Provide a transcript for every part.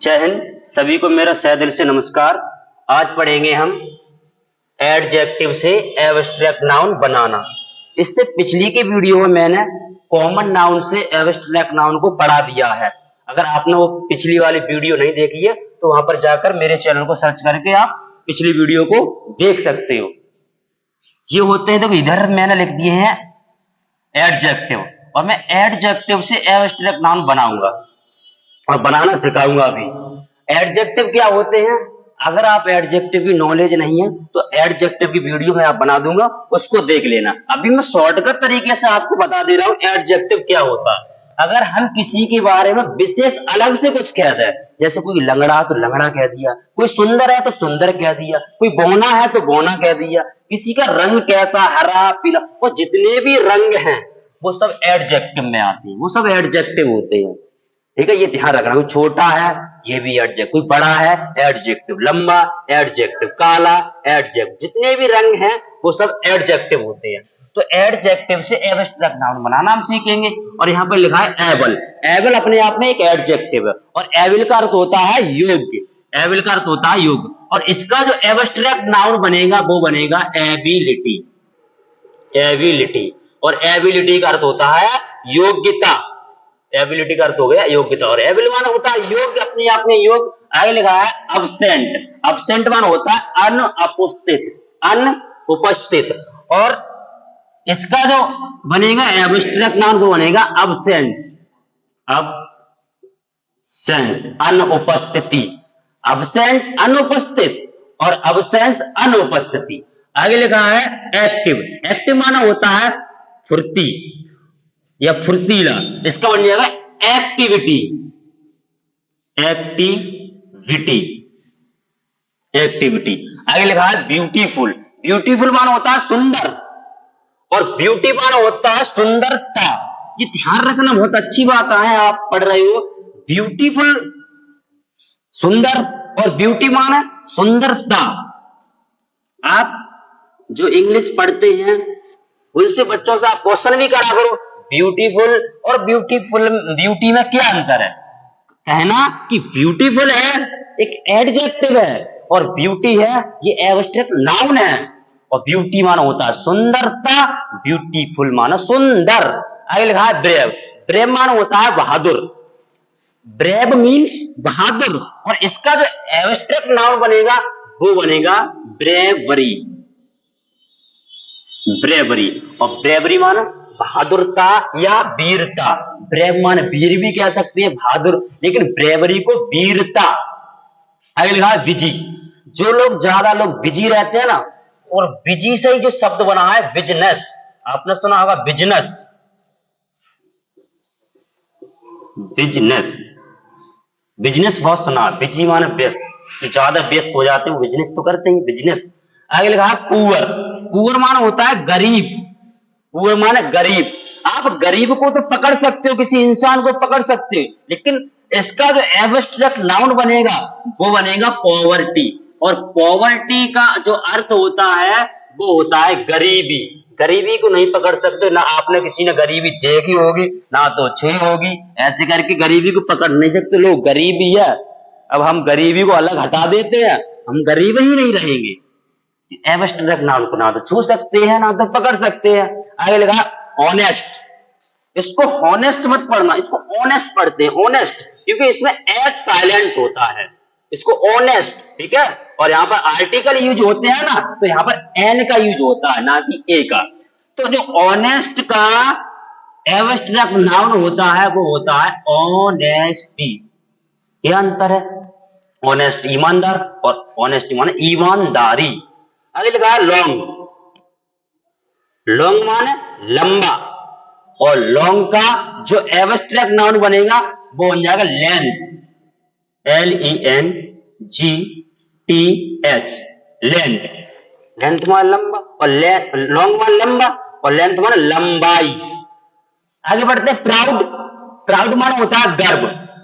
जय हिंद। सभी को मेरा सह दिल से नमस्कार। आज पढ़ेंगे हम एडजेक्टिव से एब्स्ट्रैक्ट नाउन बनाना। इससे पिछली की वीडियो में मैंने कॉमन नाउन से एब्स्ट्रैक्ट नाउन को पढ़ा दिया है। अगर आपने वो पिछली वाली वीडियो नहीं देखी है तो वहां पर जाकर मेरे चैनल को सर्च करके आप पिछली वीडियो को देख सकते हो। ये होते हैं, देखो इधर मैंने लिख दिए हैं एडजेक्टिव, और मैं एडजेक्टिव से एब्स्ट्रैक्ट नाउन बनाऊंगा और बनाना सिखाऊंगा भी। एडजेक्टिव क्या होते हैं? अगर आप एडजेक्टिव की नॉलेज नहीं है तो एडजेक्टिव की वीडियो में आप बना दूंगा, उसको देख लेना। अभी मैं शॉर्टकट तरीके से आपको बता दे रहा हूं एडजेक्टिव क्या होता है। अगर हम किसी के बारे में विशेष अलग से कुछ कहते हैं, जैसे कोई लंगड़ा तो लंगड़ा कह दिया, कोई सुंदर है तो सुंदर कह दिया, कोई बौना है तो बौना कह दिया, किसी का रंग कैसा, हरा पीला, वो जितने भी रंग हैं वो सब एडजेक्टिव में आते हैं, वो सब एडजेक्टिव होते हैं। ठीक है, ये ध्यान रखना। कोई छोटा है ये भी एडजेक्टिव, कोई बड़ा है एडजेक्टिव, लंबा एडजेक्टिव, काला एडजेक्टिव, जितने भी रंग हैं वो सब एडजेक्टिव होते हैं। तो एडजेक्टिव से एब्स्ट्रैक्ट नाउन बनाना हम सीखेंगे। और यहाँ पर लिखा है एबल। एबल अपने आप में एक एडजेक्टिव है और एबल का अर्थ होता है योग्य। एबल का अर्थ होता है योग्य, और इसका जो एब्स्ट्रैक्ट नाउन बनेगा वो बनेगा एबिलिटी। एबिलिटी, और एबिलिटी का अर्थ होता है योग्यता। एबिलिटी का अर्थ हो गया योग्यता, और एबिल माना होता है योग्य, अपने आप में योग्य। आगे लिखा है अब्सेंट। अब्सेंट माना होता है अनुपस्थित, अनुपस्थित। और इसका जो बनेगा एब्स्ट्रैक्ट नाउन वो बनेगा अब्सेंस। अब्सेंस अनुपस्थिति, अब्सेंट अनुपस्थित और अब्सेंस अनुपस्थिति। आगे लिखा है एक्टिव। एक्टिव माना होता है फुर्ती या फुर्तीला, इसका बन जाएगा एक्टिविटी। Activity, activity. आगे लिखा है ब्यूटीफुल। ब्यूटीफुल माना होता है सुंदर, और ब्यूटी माना होता है सुंदरता। ये ध्यान रखना, बहुत अच्छी बात है, आप पढ़ रहे हो। ब्यूटीफुल सुंदर, और ब्यूटी माना सुंदरता। आप जो इंग्लिश पढ़ते हैं उनसे बच्चों से आप क्वेश्चन भी करा करो, ब्यूटीफुल और ब्यूटीफुल, ब्यूटी में क्या अंतर है। कहना कि ब्यूटीफुल है एक एडजेक्टिव है और ब्यूटी है ये एब्स्ट्रैक्ट नाउन है। और ब्यूटी माना होता है सुंदरता, ब्यूटीफुल माना सुंदर। आगे लिखा है ब्रेव। ब्रेव माना होता है बहादुर। ब्रेव मीन्स बहादुर, और इसका जो एब्स्ट्रैक्ट नाउन बनेगा वो बनेगा ब्रेवरी। ब्रेवरी, और ब्रेवरी माना बहादुरता या वीरता। ब्रेव माने वीर भी कह सकते हैं, बहादुर, लेकिन ब्रेवरी को वीरता। आगे लिखा है बिजी। जो लोग ज्यादा लोग बिजी रहते हैं ना, और बिजी से ही जो शब्द बना है बिजनेस, आपने सुना होगा बिजनेस। बिजनेस, बिजनेस बहुत सुना। बिजी माने व्यस्त, जो ज्यादा व्यस्त हो जाते हैं वो बिजनेस तो करते हैं, बिजनेस। आगे लिखा है पुअर। पुअर माना होता है गरीब। पुअर माने गरीब। आप गरीब को तो पकड़ सकते हो, किसी इंसान को पकड़ सकते हो, लेकिन इसका जो एब्स्ट्रैक्ट नाउन बनेगा वो बनेगा पॉवर्टी। और पॉवर्टी का जो अर्थ होता है वो होता है गरीबी। गरीबी को नहीं पकड़ सकते ना, आपने किसी ने गरीबी देखी होगी ना तो छुई होगी, ऐसे करके गरीबी को पकड़ नहीं सकते। लोग गरीबी है, अब हम गरीबी को अलग हटा देते हैं, हम गरीब ही नहीं रहेंगे। एब्स्ट्रैक्ट नाउन को ना तो छू सकते हैं ना तो पकड़ सकते हैं। आगे लिखा ऑनेस्ट। इसको हॉनेस्ट मत पढ़ना, इसको ऑनेस्ट पढ़ते हैं, ऑनेस्ट, क्योंकि इसमें एच साइलेंट होता है। इसको ऑनेस्ट, ठीक है। और यहाँ पर आर्टिकल यूज होते हैं ना, तो यहाँ पर एन का यूज होता है ना कि ए का। तो जो ऑनेस्ट का एब्स्ट्रैक्ट नाउन होता है वो होता है ऑनेस्टी। क्या अंतर है? ऑनेस्ट ईमानदार, और ऑनेस्टी माने ईमानदारी। आगे लिखा है लॉन्ग। लॉन्ग माने लंबा, और लॉन्ग का जो एब्स्ट्रैक्ट नाउन बनेगा वो बन जाएगा लेंथ। LENGTH, length. लेंथ माने लंबा, और लॉन्ग माने लंबा, और लेंथ माने लंबाई। आगे बढ़ते हैं प्राउड। प्राउड माने होता है गर्व,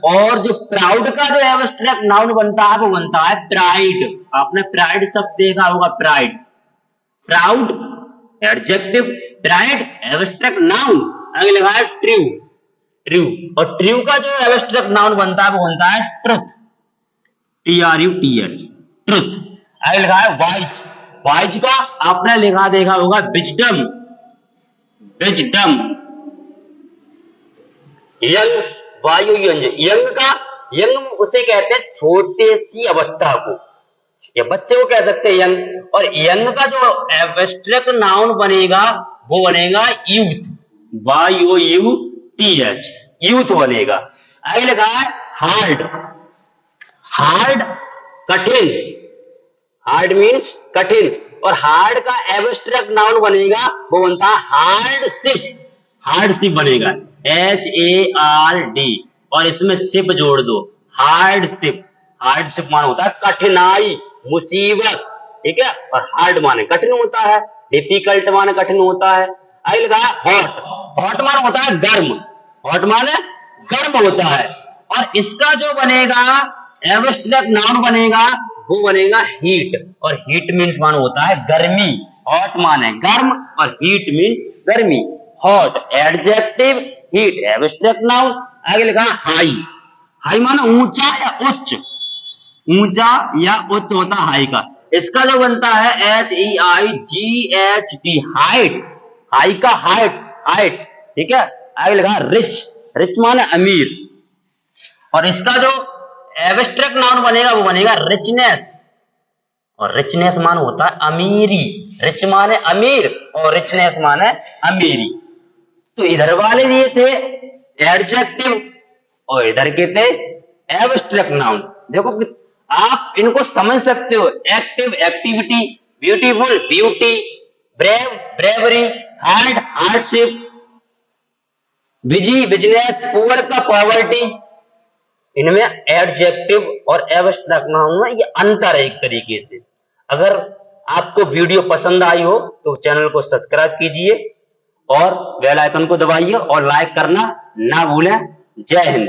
और जो प्राउड का जो एब्स्ट्रैक्ट नाउन बनता है वो बनता है प्राइड। आपने प्राइड शब्द देखा होगा, pride. Proud adjective, pride abstract noun. आगे लिखा है ट्रू। ट्रू, और ट्रू का जो एब्स्ट्रैक्ट नाउन बनता है वो बनता है ट्रुथ। TRUTH, truth. आगे लिखा है वाइज, वाइज का आपने लिखा देखा होगा विजडम, विजडम। यंग, वायु यंग, यंग का, यंग उसे कहते हैं छोटे सी अवस्था को, या बच्चे को कह सकते हैं यंग। और यंग का जो एब्स्ट्रैक्ट नाउन बनेगा वो बनेगा यूथ, YOUTH, यूथ बनेगा। आगे लिखा है हार्ड, हार्ड कठिन, हार्ड मीन्स कठिन, और हार्ड का एब्स्ट्रैक्ट नाउन बनेगा वो बनता है हार्डशिप, हार्डशिप बनेगा HARD, और इसमें शिप जोड़ दो, हार्डशिप। हार्डशिप माने होता है कठिनाई, मुसीबत, ठीक है। और हार्ड माने कठिन होता है, डिफिकल्ट माने कठिन होता है। आगे लिखा है हॉट, हॉट माने होता है गर्म, हॉट माने गर्म होता है। और इसका जो बनेगा एब्स्ट्रैक्ट नाउन बनेगा वो बनेगा हीट, और हीट मीन्स माने होता है गर्मी। हॉट माने गर्म और हीट मीन गर्मी। Hot adjective, heat abstract noun. आगे लिखा हाई, हाई माने ऊंचा या उच्च, ऊंचा या उच्च होता है हाई का। इसका जो बनता है HEIGHT, हाइट, हाई का हाइट, हाइट, ठीक है। आगे लिखा रिच, रिच माने अमीर, और इसका जो एब्स्ट्रैक्ट नाउन बनेगा वो बनेगा रिचनेस, और रिचनेस माने होता है अमीरी। रिच माने अमीर और रिचनेस माने अमीरी। तो इधर वाले दिए थे एडजेक्टिव और इधर के थे एब्स्ट्रैक्ट नाउन। देखो आप इनको समझ सकते हो, active activity, beautiful beauty, brave bravery, hard hardship, busy business, poor का पॉवर्टी। इनमें एडजेक्टिव और एब्स्ट्रैक्ट नाउन में ये अंतर है एक तरीके से। अगर आपको वीडियो पसंद आई हो तो चैनल को सब्सक्राइब कीजिए और बेल आइकन को दबाइए और लाइक करना ना भूलें। जय हिंद।